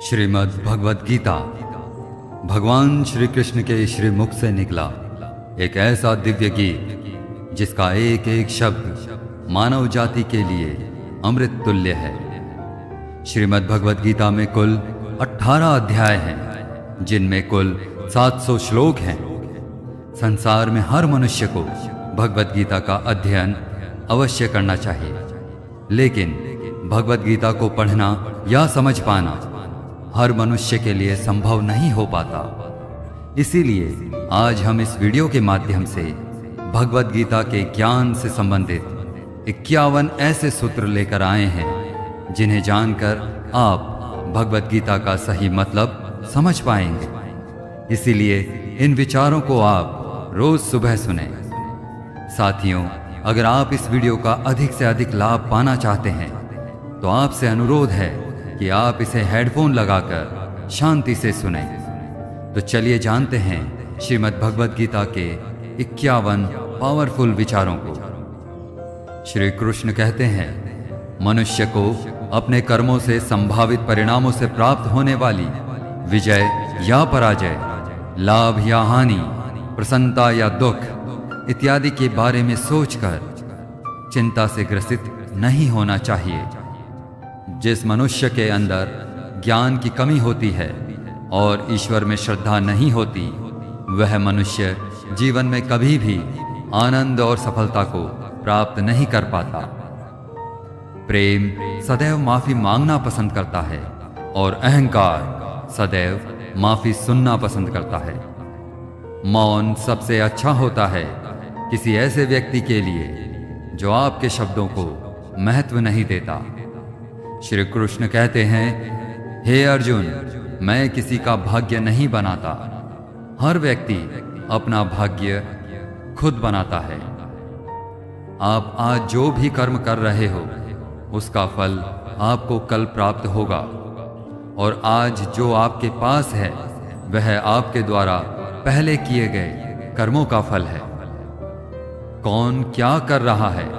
श्रीमद् भगवद गीता भगवान श्री कृष्ण के श्रीमुख से निकला एक ऐसा दिव्य गीत जिसका एक एक शब्द मानव जाति के लिए अमृत तुल्य है। श्रीमद् भगवद गीता में कुल 18 अध्याय हैं, जिनमें कुल 700 श्लोक हैं। संसार में हर मनुष्य को भगवद गीता का अध्ययन अवश्य करना चाहिए, लेकिन भगवद गीता को पढ़ना या समझ पाना हर मनुष्य के लिए संभव नहीं हो पाता। इसीलिए आज हम इस वीडियो के माध्यम से भगवद गीता के ज्ञान से संबंधित 51 ऐसे सूत्र लेकर आए हैं, जिन्हें जानकर आप भगवद गीता का सही मतलब समझ पाएंगे। इसीलिए इन विचारों को आप रोज सुबह सुने। साथियों, अगर आप इस वीडियो का अधिक से अधिक लाभ पाना चाहते हैं तो आपसे अनुरोध है कि आप इसे हेडफोन लगाकर शांति से सुने। तो चलिए जानते हैं श्रीमद् भगवद गीता के 51 पावरफुल विचारों को। श्री कृष्ण कहते हैं, मनुष्य को अपने कर्मों से संभावित परिणामों से प्राप्त होने वाली विजय या पराजय, लाभ या हानि, प्रसन्नता या दुख इत्यादि के बारे में सोचकर चिंता से ग्रसित नहीं होना चाहिए। जिस मनुष्य के अंदर ज्ञान की कमी होती है और ईश्वर में श्रद्धा नहीं होती, वह मनुष्य जीवन में कभी भी आनंद और सफलता को प्राप्त नहीं कर पाता। प्रेम सदैव माफी मांगना पसंद करता है और अहंकार सदैव माफी सुनना पसंद करता है। मौन सबसे अच्छा होता है किसी ऐसे व्यक्ति के लिए जो आपके शब्दों को महत्व नहीं देता। श्री कृष्ण कहते हैं, हे अर्जुन, मैं किसी का भाग्य नहीं बनाता। हर व्यक्ति अपना भाग्य खुद बनाता है। आप आज जो भी कर्म कर रहे हो उसका फल आपको कल प्राप्त होगा, और आज जो आपके पास है वह आपके द्वारा पहले किए गए कर्मों का फल है। कौन क्या कर रहा है,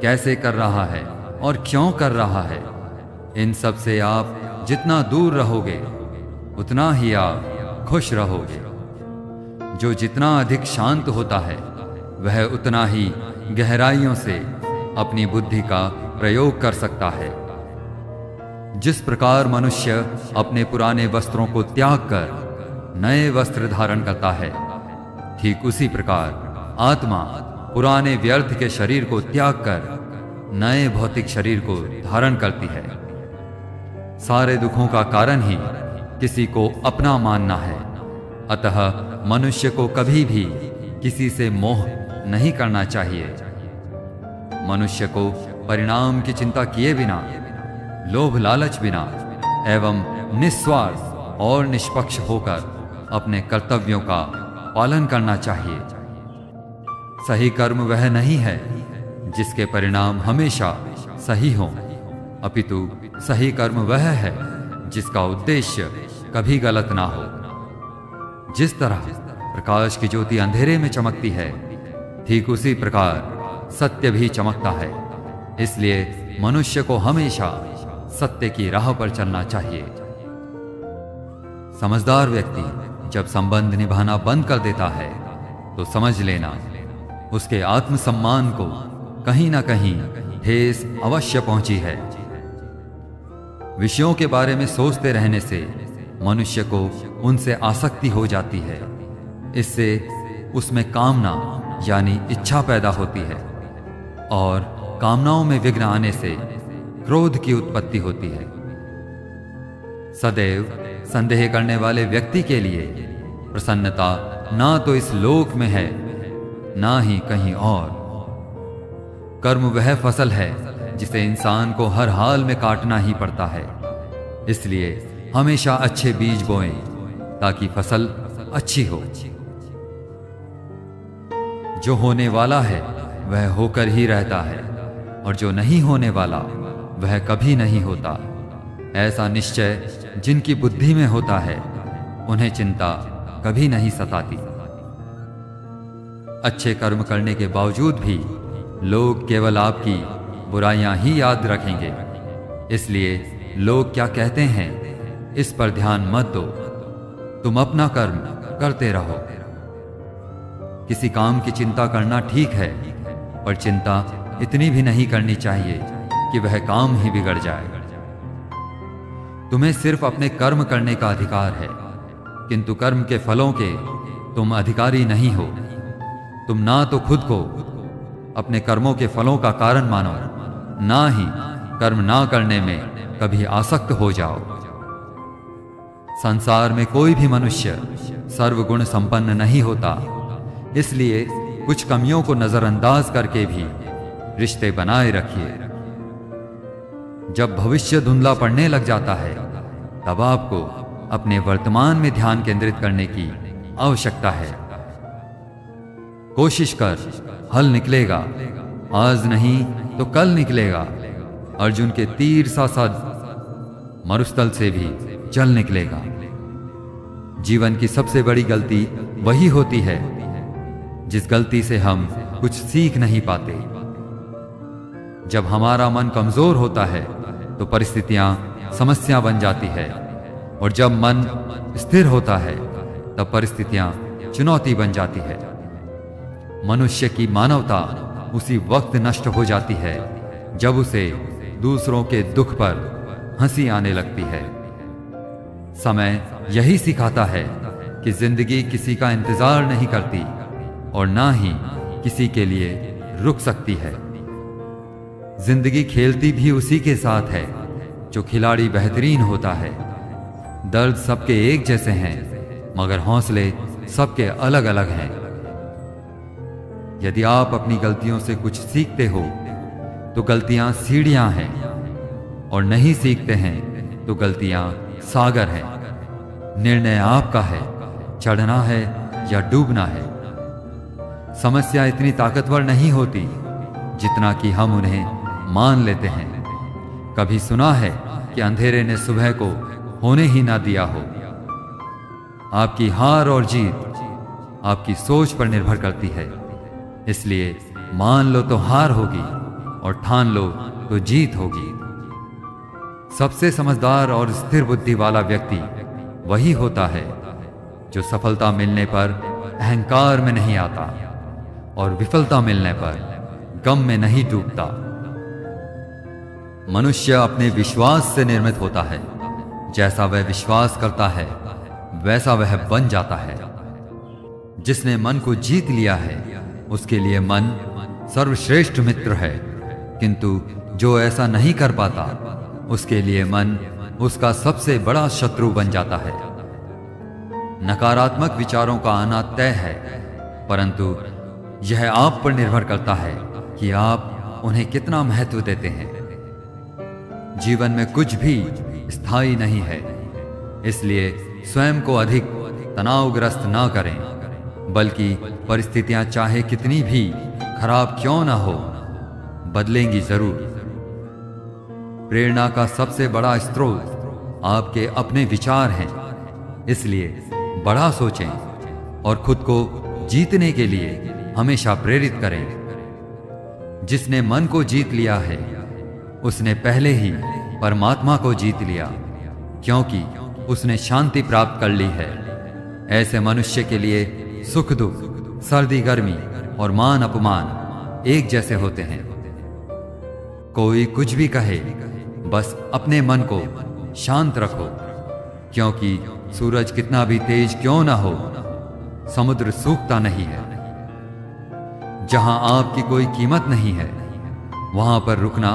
कैसे कर रहा है और क्यों कर रहा है, इन सब से आप जितना दूर रहोगे उतना ही आप खुश रहोगे। जो जितना अधिक शांत होता है वह उतना ही गहराइयों से अपनी बुद्धि का प्रयोग कर सकता है। जिस प्रकार मनुष्य अपने पुराने वस्त्रों को त्याग कर नए वस्त्र धारण करता है, ठीक उसी प्रकार आत्मा पुराने व्यर्थ के शरीर को त्याग कर नए भौतिक शरीर को धारण करती है। सारे दुखों का कारण ही किसी को अपना मानना है। अतः मनुष्य को कभी भी किसी से मोह नहीं करना चाहिए। मनुष्य को परिणाम की चिंता किए बिना, लोभ लालच बिना एवं निस्वार्थ और निष्पक्ष होकर अपने कर्तव्यों का पालन करना चाहिए। सही कर्म वह नहीं है जिसके परिणाम हमेशा सही हों, अपितु सही कर्म वह है जिसका उद्देश्य कभी गलत ना हो। जिस तरह प्रकाश की ज्योति अंधेरे में चमकती है, ठीक उसी प्रकार सत्य भी चमकता है। इसलिए मनुष्य को हमेशा सत्य की राह पर चलना चाहिए। समझदार व्यक्ति जब संबंध निभाना बंद कर देता है तो समझ लेना उसके आत्मसम्मान को कहीं ना कहीं ठेस अवश्य पहुंची है। विषयों के बारे में सोचते रहने से मनुष्य को उनसे आसक्ति हो जाती है। इससे उसमें कामना यानी इच्छा पैदा होती है, और कामनाओं में विघ्न आने से क्रोध की उत्पत्ति होती है। सदैव संदेह करने वाले व्यक्ति के लिए प्रसन्नता ना तो इस लोक में है ना ही कहीं और। कर्म वह फसल है जिसे इंसान को हर हाल में काटना ही पड़ता है। इसलिए हमेशा अच्छे बीज बोएं ताकि फसल अच्छी हो। जो होने वाला है वह होकर ही रहता है, और जो नहीं होने वाला वह कभी नहीं होता। ऐसा निश्चय जिनकी बुद्धि में होता है उन्हें चिंता कभी नहीं सताती। अच्छे कर्म करने के बावजूद भी लोग केवल आपकी बुराइयां ही याद रखेंगे। इसलिए लोग क्या कहते हैं इस पर ध्यान मत दो। तुम अपना कर्म करते रहो। किसी काम की चिंता करना ठीक है, पर चिंता इतनी भी नहीं करनी चाहिए कि वह काम ही बिगड़ जाए। तुम्हें सिर्फ अपने कर्म करने का अधिकार है, किंतु कर्म के फलों के तुम अधिकारी नहीं हो। तुम ना तो खुद को अपने कर्मों के फलों का कारण मानो, ना ही कर्म ना करने में कभी आसक्त हो जाओ। संसार में कोई भी मनुष्य सर्वगुण संपन्न नहीं होता, इसलिए कुछ कमियों को नजरअंदाज करके भी रिश्ते बनाए रखिए। जब भविष्य धुंधला पड़ने लग जाता है, तब आपको अपने वर्तमान में ध्यान केंद्रित करने की आवश्यकता है। कोशिश कर, हल निकलेगा। आज नहीं तो कल निकलेगा। अर्जुन के तीर सा मरुस्थल से भी जल निकलेगा। जीवन की सबसे बड़ी गलती वही होती है जिस गलती से हम कुछ सीख नहीं पाते। जब हमारा मन कमजोर होता है तो परिस्थितियां समस्या बन जाती है, और जब मन स्थिर होता है तब परिस्थितियां चुनौती बन जाती है। मनुष्य की मानवता उसी वक्त नष्ट हो जाती है जब उसे दूसरों के दुख पर हंसी आने लगती है। समय यही सिखाता है कि जिंदगी किसी का इंतजार नहीं करती और ना ही किसी के लिए रुक सकती है। जिंदगी खेलती भी उसी के साथ है जो खिलाड़ी बेहतरीन होता है। दर्द सबके एक जैसे हैं, मगर हौसले सबके अलग अलग हैं। यदि आप अपनी गलतियों से कुछ सीखते हो तो गलतियां सीढ़ियां हैं, और नहीं सीखते हैं तो गलतियां सागर हैं। निर्णय आपका है, चढ़ना है या डूबना है। समस्या इतनी ताकतवर नहीं होती जितना कि हम उन्हें मान लेते हैं। कभी सुना है कि अंधेरे ने सुबह को होने ही ना दिया हो। आपकी हार और जीत आपकी सोच पर निर्भर करती है। इसलिए मान लो तो हार होगी और ठान लो तो जीत होगी। सबसे समझदार और स्थिर बुद्धि वाला व्यक्ति वही होता है जो सफलता मिलने पर अहंकार में नहीं आता और विफलता मिलने पर गम में नहीं डूबता। मनुष्य अपने विश्वास से निर्मित होता है। जैसा वह विश्वास करता है वैसा वह बन जाता है। जिसने मन को जीत लिया है उसके लिए मन सर्वश्रेष्ठ मित्र है, किंतु जो ऐसा नहीं कर पाता उसके लिए मन उसका सबसे बड़ा शत्रु बन जाता है। नकारात्मक विचारों का आना तय है, परंतु यह आप पर निर्भर करता है कि आप उन्हें कितना महत्व देते हैं। जीवन में कुछ भी स्थायी नहीं है, इसलिए स्वयं को अधिक तनावग्रस्त ना करें, बल्कि परिस्थितियां चाहे कितनी भी खराब क्यों ना हो, बदलेंगी जरूर। प्रेरणा का सबसे बड़ा स्रोत आपके अपने विचार हैं, इसलिए बड़ा सोचें और खुद को जीतने के लिए हमेशा प्रेरित करें। जिसने मन को जीत लिया है उसने पहले ही परमात्मा को जीत लिया, क्योंकि उसने शांति प्राप्त कर ली है। ऐसे मनुष्य के लिए सुख दुख, सर्दी गर्मी और मान अपमान एक जैसे होते हैं। कोई कुछ भी कहे, बस अपने मन को शांत रखो, क्योंकि सूरज कितना भी तेज क्यों ना हो, समुद्र सूखता नहीं है। जहां आपकी कोई कीमत नहीं है वहां पर रुकना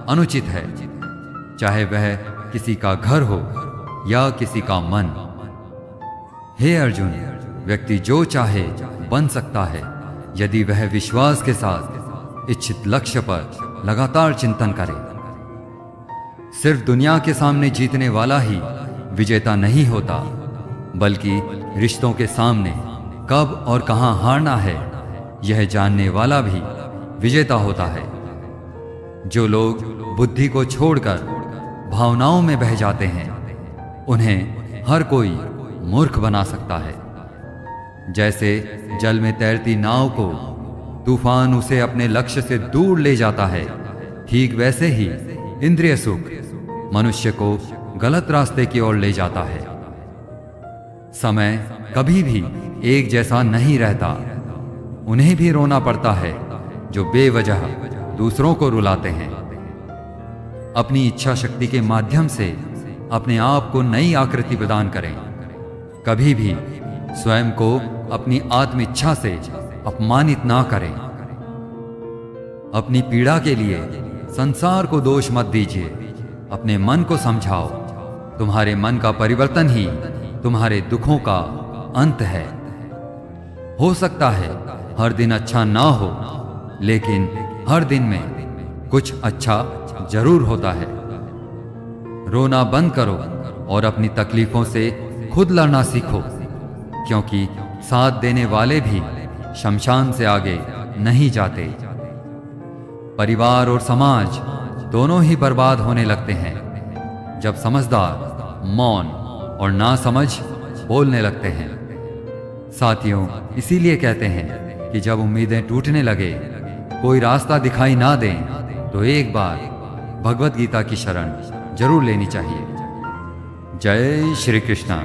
अनुचित है, चाहे वह किसी का घर हो या किसी का मन। हे अर्जुन, व्यक्ति जो चाहे बन सकता है यदि वह विश्वास के साथ इच्छित लक्ष्य पर लगातार चिंतन करे। सिर्फ दुनिया के सामने जीतने वाला ही विजेता नहीं होता, बल्कि रिश्तों के सामने कब और कहां हारना है यह जानने वाला भी विजेता होता है। जो लोग बुद्धि को छोड़कर भावनाओं में बह जाते हैं उन्हें हर कोई मूर्ख बना सकता है। जैसे जल में तैरती नाव को तूफान उसे अपने लक्ष्य से दूर ले जाता है, ठीक वैसे ही इंद्रिय सुख मनुष्य को गलत रास्ते की ओर ले जाता है। समय कभी भी एक जैसा नहीं रहता। उन्हें भी रोना पड़ता है जो बेवजह दूसरों को रुलाते हैं। अपनी इच्छा शक्ति के माध्यम से अपने आप को नई आकृति प्रदान करें। कभी भी स्वयं को अपनी आत्म इच्छा से अपमानित ना करें। अपनी पीड़ा के लिए संसार को दोष मत दीजिए। अपने मन को समझाओ। तुम्हारे मन का परिवर्तन ही तुम्हारे दुखों का अंत है। हो सकता है हर दिन अच्छा ना हो, लेकिन हर दिन में कुछ अच्छा जरूर होता है। रोना बंद करो और अपनी तकलीफों से खुद लड़ना सीखो, क्योंकि साथ देने वाले भी शमशान से आगे नहीं जाते। परिवार और समाज दोनों ही बर्बाद होने लगते हैं जब समझदार मौन और नासमझ बोलने लगते हैं। साथियों, इसीलिए कहते हैं कि जब उम्मीदें टूटने लगे, कोई रास्ता दिखाई ना दे, तो एक बार भगवत गीता की शरण जरूर लेनी चाहिए। जय श्री कृष्ण।